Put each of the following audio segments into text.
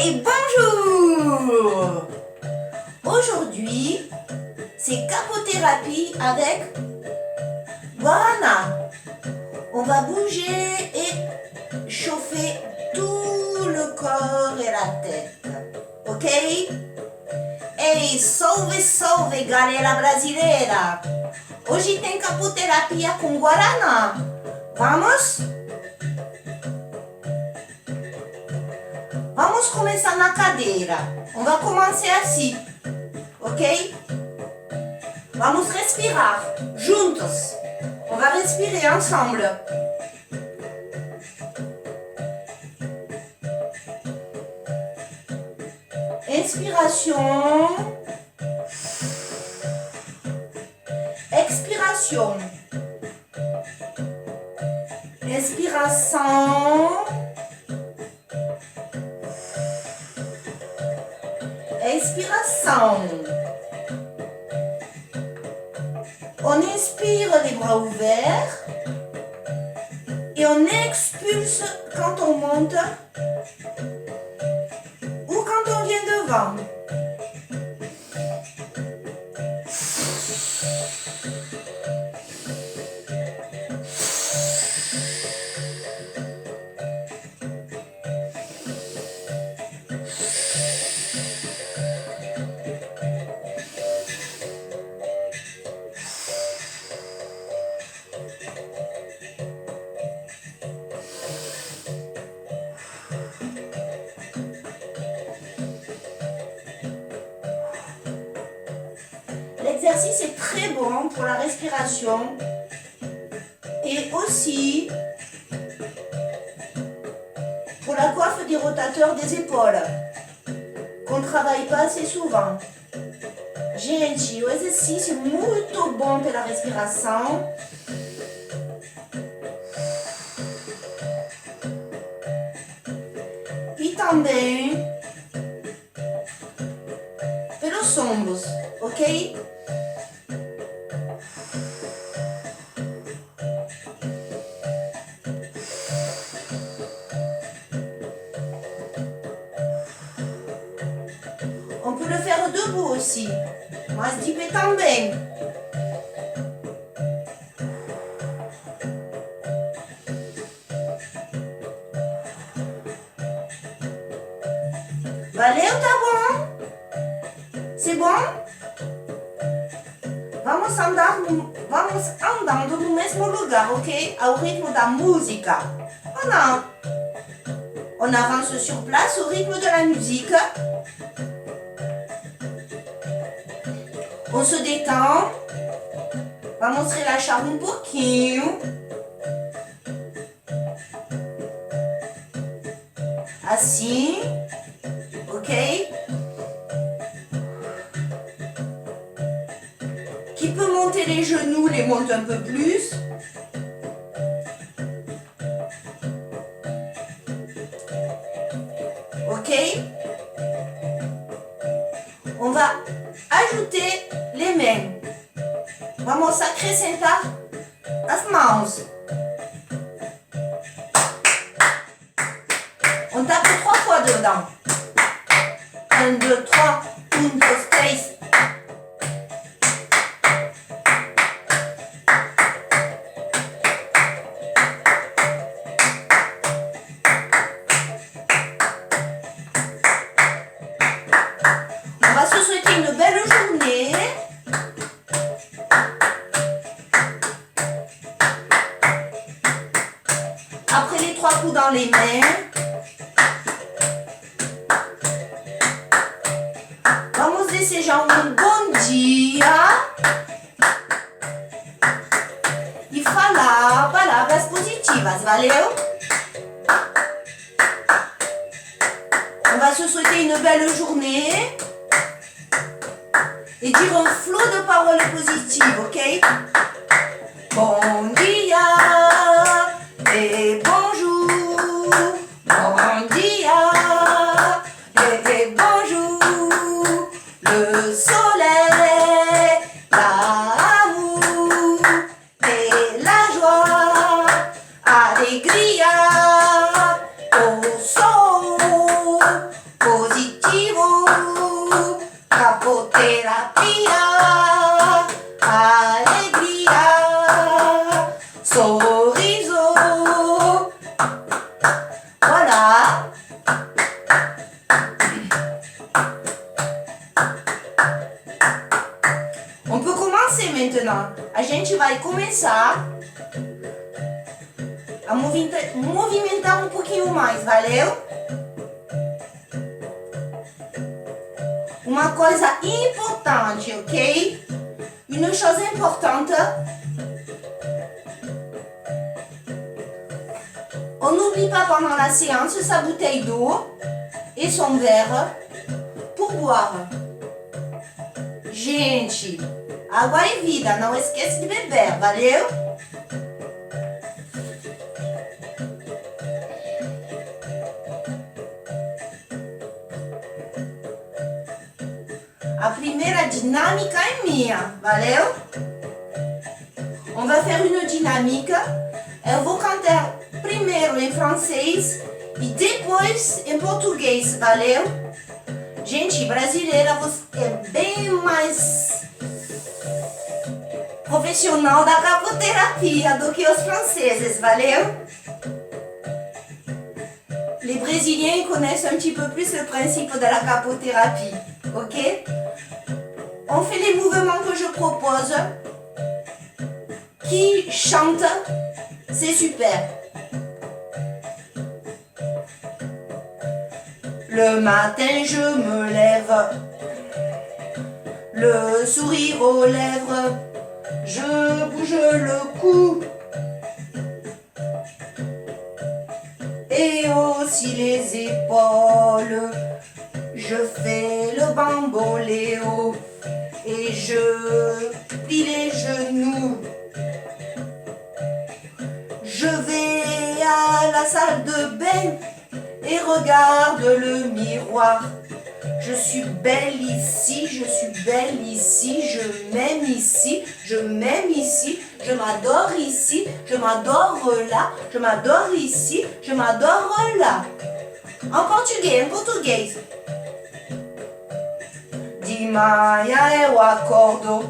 et bonjour! Aujourd'hui, c'est capothérapie avec Guarana. On va bouger et chauffer tout le corps et la tête. Ok? Ei, salve, salve, galera brasileira! Hoje tem capoterapia com Guaraná. Vamos? Vamos começar na cadeira. On va commencer assim, ok? Vamos respirar juntos. On va respirer ensemble. Inspiration. Expiration. Inspiration. Expiration. On inspire les bras ouverts et on expulse quand on monte ou quand on vient devant. L'exercice est très bon pour la respiration et aussi pour la coiffe des rotateurs des épaules qu'on ne travaille pas assez souvent. Gente, o exercício é muito bom pela respiração. E também pelos ombros, ok? On peut le faire debout aussi, mas de pé também. Valeu, tá bom? C'est bon? Vamos andando no mesmo lugar, ok? Ao ritmo da música. Ou não? On avance sur place au rythme de la musique. On se détend. Vamos relaxar um pouquinho. Assim. Ok? Qui peut monter les genoux, les monte un peu plus. Ok? On va ajouter les mains. Vamos acrescentar as mãos. On tape 3 fois dedans. 1, 2, 3. 1, 2, 3. On va se souhaiter une belle journée. Après les 3 coups dans les mains, vamos desejar bom dia e falar palavras positivas, valeu? On va se souhaiter une belle journée et dire un flot de paroles positives, ok? Bon dia et bonjour. Bon dia et bonjour. Le soleil, l'amour et la joie, alegria, o sol, a movimentar um pouquinho mais, valeu? Uma coisa importante, ok? Une chose importante, on n'oublie pas pendant la séance sa bouteille d'eau et son verre pour boire. Gente, água é vida, não esqueça de beber, valeu? A primeira dinâmica é minha, valeu? On va faire une dynamique. Eu vou cantar primeiro em francês e depois em português, valeu? Gente, brasileira é bem mais profissional da capoterapia do que os franceses, valeu? Les Brésiliens connaissent un petit peu plus le principe de la capothérapie, ok? On fait les mouvements que je propose. Qui chante, c'est super. Le matin je me lève, le sourire aux lèvres, je bouge le cou et aussi les épaules. Je fais le bamboléo et je plie les genoux. Je vais à la salle de bain et regarde le miroir. Je suis belle ici, je suis belle ici, je m'aime ici, je m'aime ici, je m'adore ici, je m'adore là, je m'adore ici, je m'adore là. En português. Di Maia eu acordo,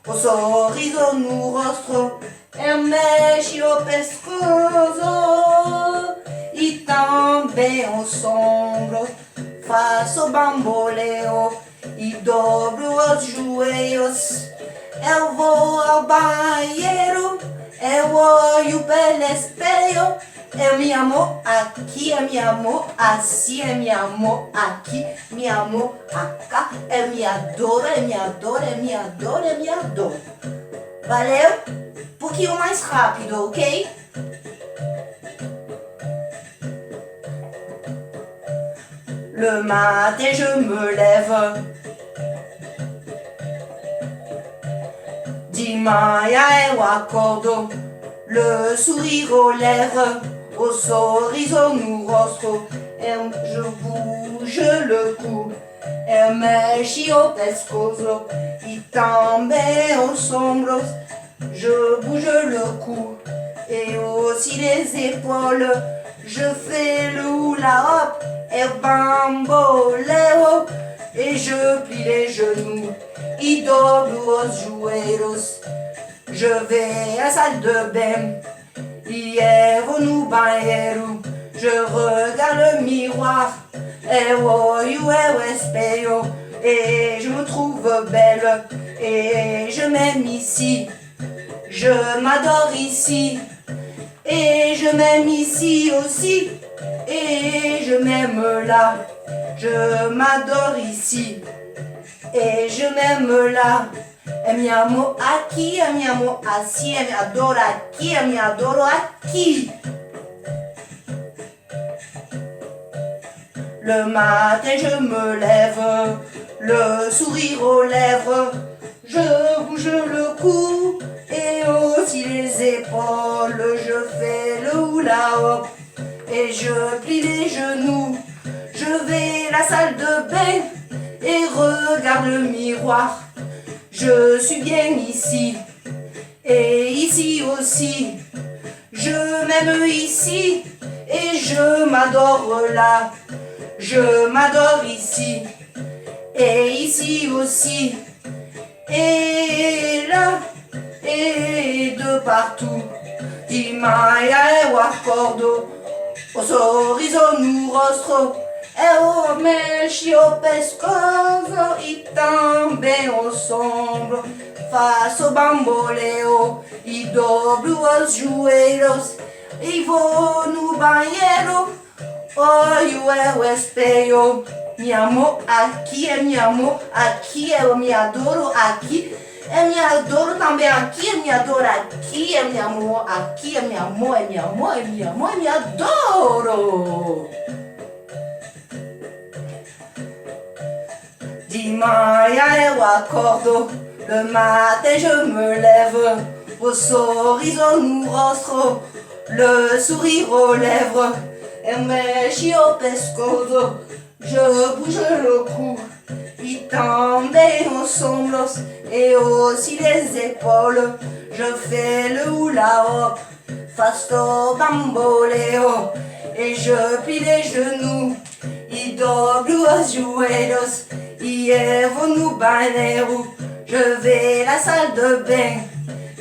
o sorriso no rosto, eu mexo o pescoço e também os ombros. Faço bamboleo e dobro os joelhos. Eu vou ao banheiro, eu olho pelo espelho. Eu me amo aqui, eu me amo assim, eu me amo aqui, me amo acá. Eu me adoro, eu me adoro, eu me adoro, eu me adoro. Valeu? Um pouquinho mais rápido, ok? Le matin je me lève. De manhã eu acordo. Le sourire aux lèvres, o sorriso no rosto. Je bouge le cou. Eu mexo o pescoço e também os ombros. Je bouge le cou et aussi les épaules. Je fais le hula hop et bamboleo et je plie les genoux et dobro os joelhos. Je vais à la salle de bain, hier no banheiro. Je regarde le miroir, eu olho o espelho et je me trouve belle et je m'aime ici. Je m'adore ici et je m'aime ici aussi et je m'aime là. Je m'adore ici et je m'aime là. Eu me amo aqui, eu me amo assim, eu me adoro aqui, eu me adoro aqui. Le matin je me lève, le sourire aux lèvres. Je bouge le cou et aussi les épaules. Je fais le hula hop et je plie les genoux. Je vais à la salle de bain et regarde le miroir. Je suis bien ici et ici aussi. Je m'aime ici et je m'adore là. Je m'adore ici et ici aussi. Et là et de partout. Di Maia eu acordo, o sorriso no rosto. Eu mexo o pescoço e também os ombros. Faço bamboleo e dobro os joelhos. e vou no banheiro. Olho eu espelho. Me amo aqui, me amo aqui, eu me adoro aqui. Eu me adoro também aqui, eu me adoro aqui, eu me amo aqui, eu me amo, eu me amo, eu me amo, eu me adoro. De manhã eu acordo, le matin je me lève, o sorriso no rosto, le sourire aux lèvres, eu mexo o pescoço, je bouge le cou, e também os ombros, et aussi les épaules, je fais le hula hop, faço bamboleo, et je plie les genoux, e dobro os joelhos, e eu vou no banheiro, je vais à la salle de bain,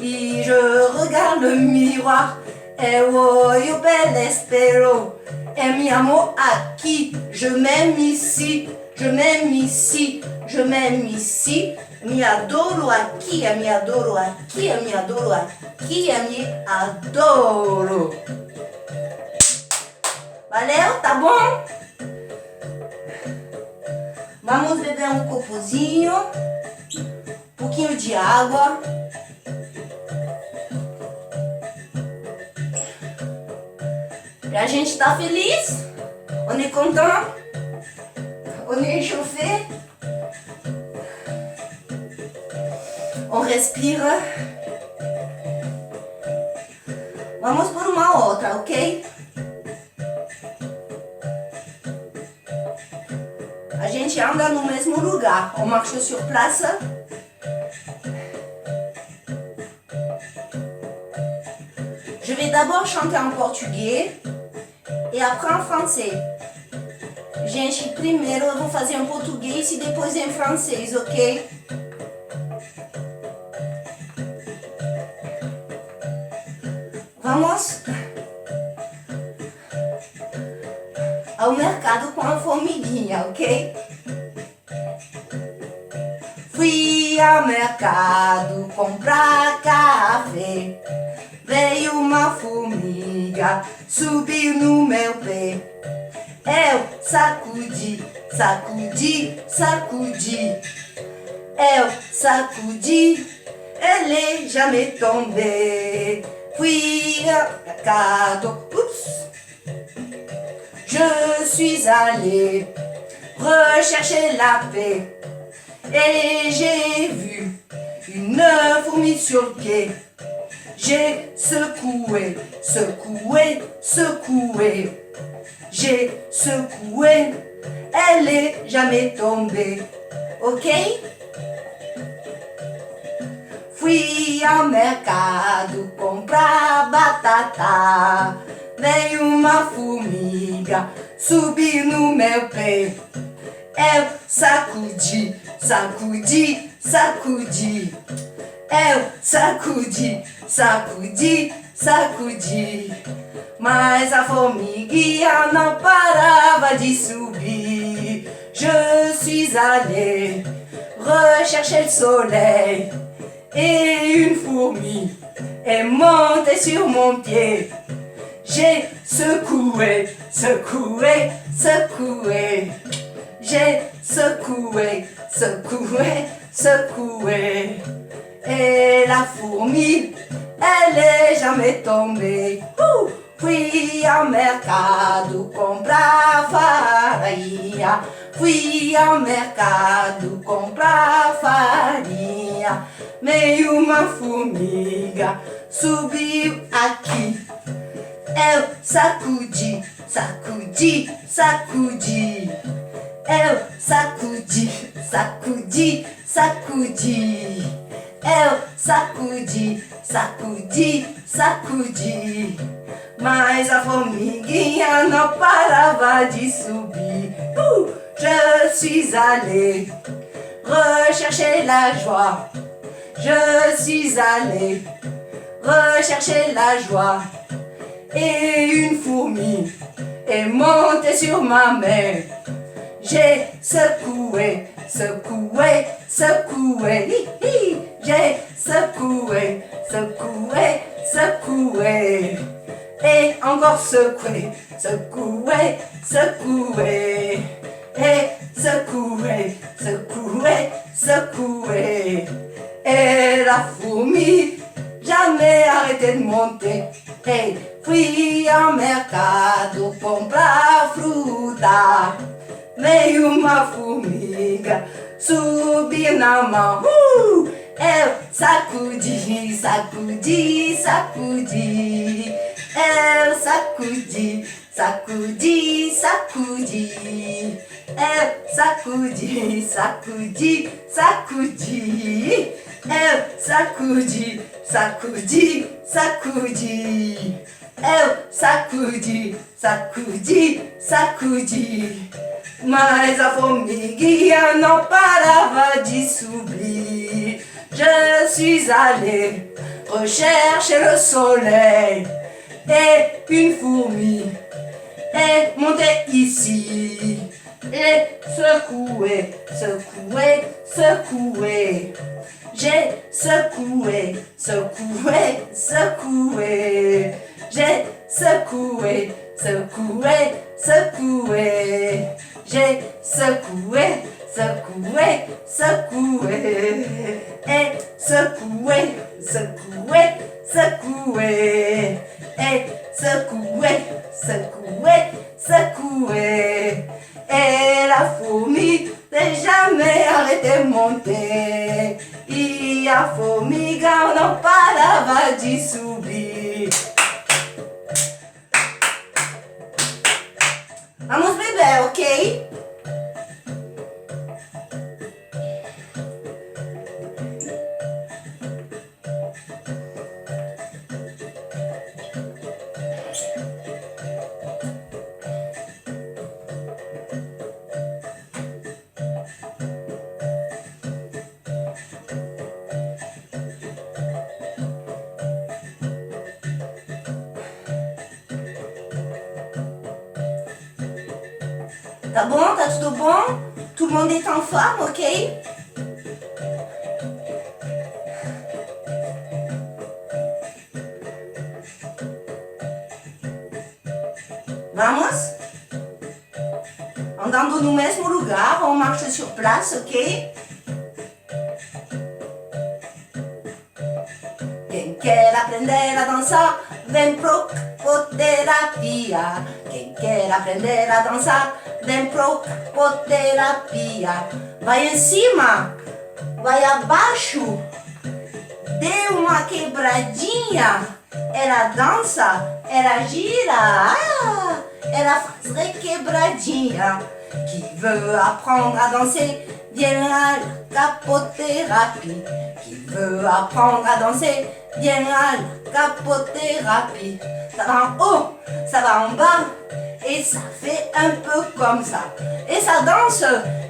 et je regarde le miroir, eu olho pelo espelho, e me amo aqui, je m'aime ici, je m'aime ici, je m'aime ici, me adoro aqui, me adoro aqui, me adoro aqui, me adoro. Valeu? Tá bom? Vamos beber um copozinho, um pouquinho de água. E a gente tá feliz? On est content? On est échauffé? On respire. Vamos por uma outra, ok? A gente anda no mesmo lugar. On marche sur place. Je vais d'abord chanter en portugais e après en français. Gente, primeiro eu vou fazer em português e depois em francês, ok? Vamos ao mercado com a formiguinha, ok? Fui ao mercado comprar café. Veio uma formiga, subiu no meu pé. Eu sacudi, sacudi, sacudi. Eu sacudi, ele já me tombei. Fui au mercado, oups. Je suis allé rechercher la paix. Et j'ai vu une fourmi sur le pied. J'ai secoué, secoué, secoué. J'ai secoué, elle est jamais tombée. Ok? Fui ao mercado comprar batata. Veio uma formiga, subiu no meu pé. Eu sacudi, sacudi, sacudi. Eu sacudi, sacudi, sacudi. Mas a formiguinha não parava de subir. Je suis allé rechercher le soleil. Et une fourmi est montée sur mon pied. J'ai secoué, secoué, secoué. J'ai secoué, secoué, secoué. Et la fourmi, elle est jamais tombée. Fui ao mercado comprar farinha. Fui ao mercado comprar farinha. Meio uma formiga subiu aqui. Eu sacudi, sacudi, sacudi. Eu sacudi, sacudi, sacudi. Eu sacudi, sacudi, sacudi. Mas a formiguinha não parava de subir. Je suis allé rechercher la joie. Je suis allé rechercher la joie. Et une fourmi est montée sur ma main. J'ai secoué, secoué, secoué. J'ai secoué, secoué, secoué. Et encore secouer, secouer, secouer. Et secouer, secouer, secouer. Et la fourmi jamais arrêté de monter. Et fui ao mercado comprar fruta. Veio uma formiga subir na mão. Eu sacudi, sacudi, sacudi. Eu sacudi, sacudi, sacudi. Eu sacudi, sacudi, sacudi. Eu sacudi, sacudi, sacudi. Eu sacudi, sacudi, sacudi. Mas a formiguinha não parava de subir. Je suis allée rechercher le soleil. Et une fourmi est montée ici. Et secoué, secoué, secoué. J'ai secoué, secoué, secoué. J'ai secoué, secoué, secoué. J'ai secoué, secoué, secoué. Et secoué, secoué, secoué. Et secoué, secoué, secoué. Et la fourmi n'est jamais arrêté de monter. E a formiga não parava de subir. Vamos beber, ok? Tá bom? Tá tudo bom? Tout le monde est en forme, ok? Vamos? Andando no mesmo lugar, on marche sur place, ok? Quem quer aprender a dançar, vem pro Capoterapia. Quem quer aprender a dançar, vem pro Capoterapia. Vai em cima, vai abaixo, dê uma quebradinha. Ela dança, ela gira, ela faz requebradinha. Qui veut apprendre à danser, viens à la capothérapie. Qui veut apprendre à danser, viens à la capothérapie. Ça va en haut, ça va en bas, et ça fait un peu comme ça. Et ça danse,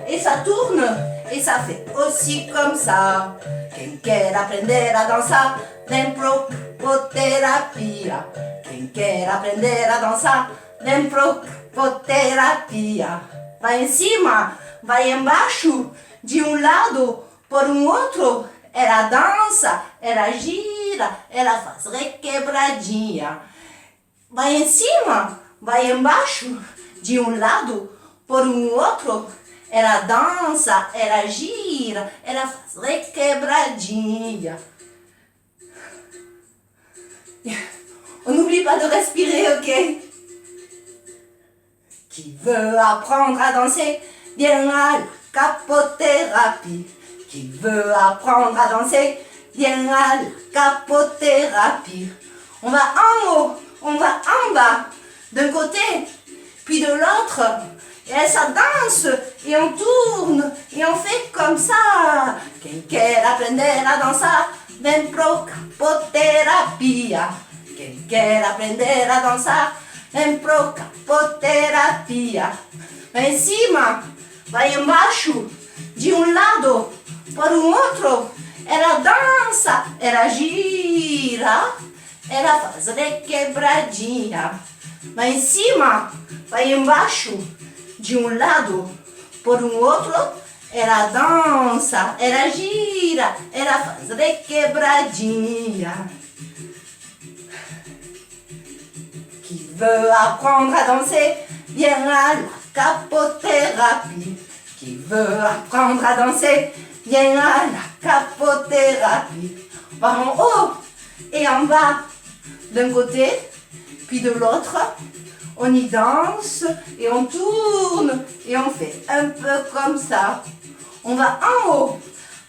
et ça tourne, et ça fait aussi comme ça. Quem quer aprender a dançar, vem pro Capoterapia. Quem quer aprender a dançar, vem pro Capoterapia. Vai em cima, vai embaixo, de um lado por um outro. Ela dança, ela gira, ela faz requebradinha. Vai em cima, vai embaixo, de um lado por um outro. Ela dança, ela gira, ela faz requebradinha. On n'oublie pas de respirer, ok? Qui veut apprendre à danser, viens à la capothérapie. Qui veut apprendre à danser, viens à la capothérapie. On va en haut, on va en bas, d'un côté, puis de l'autre. Et ça danse, et on tourne, et on fait comme ça. Quem quer aprender a dançar, vem pro Capoterapia. Quem quer aprender a dançar, vem pro Capoterapia. Vai em cima, vai embaixo, de um lado por um outro. Ela dança, ela gira, ela faz requebradinha. Vai em cima, vai embaixo, de um lado por um outro. Ela dança, ela gira, ela faz requebradinha. veut apprendre à danser, viens à la capothérapie. Qui veut apprendre à danser, viens à la capothérapie. On va en haut et en bas, d'un côté, puis de l'autre. On y danse et on tourne et on fait un peu comme ça. On va en haut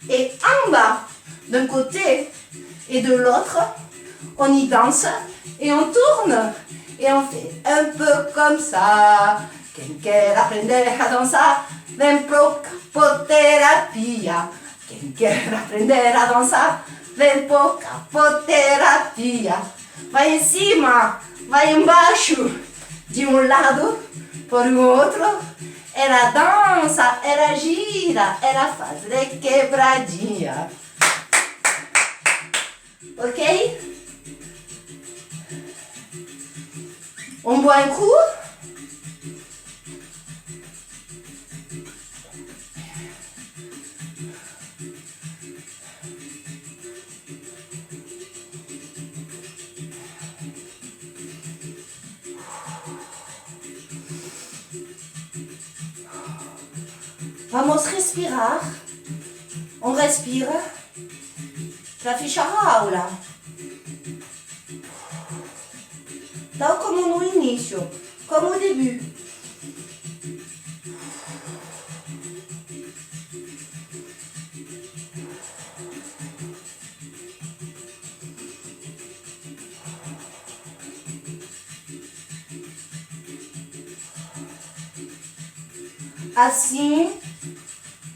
et en bas, d'un côté et de l'autre. On y danse et on tourne et on fait un peu comme ça. Quien quiera aprender a danzar, ven pro capoterapia. Quien quiera aprender a dançar, vem por capoterapia. Vai em cima, vai embaixo, de um lado por o outro. Ela dança, ela gira, ela faz quebradinha. Ok? On boit un coup. Vamos respirar. On respire. Para fechar a aula. Tal como no início, como au début. Assim,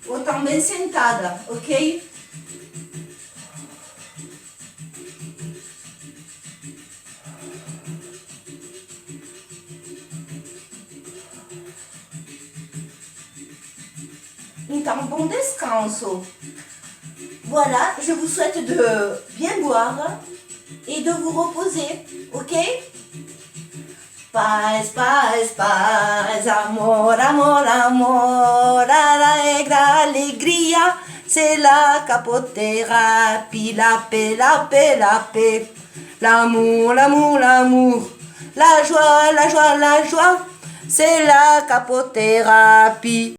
ou também sentada, ok? Então, bon descanso. Voilà, je vous souhaite de bien boire et de vous reposer, ok? Paz, paz, paz, amor, amor, amor, alegria, alegria, c'est la capothérapie, la paix, la paix, la paix, l'amour, l'amour, l'amour, la joie, la joie, la joie, c'est la capothérapie.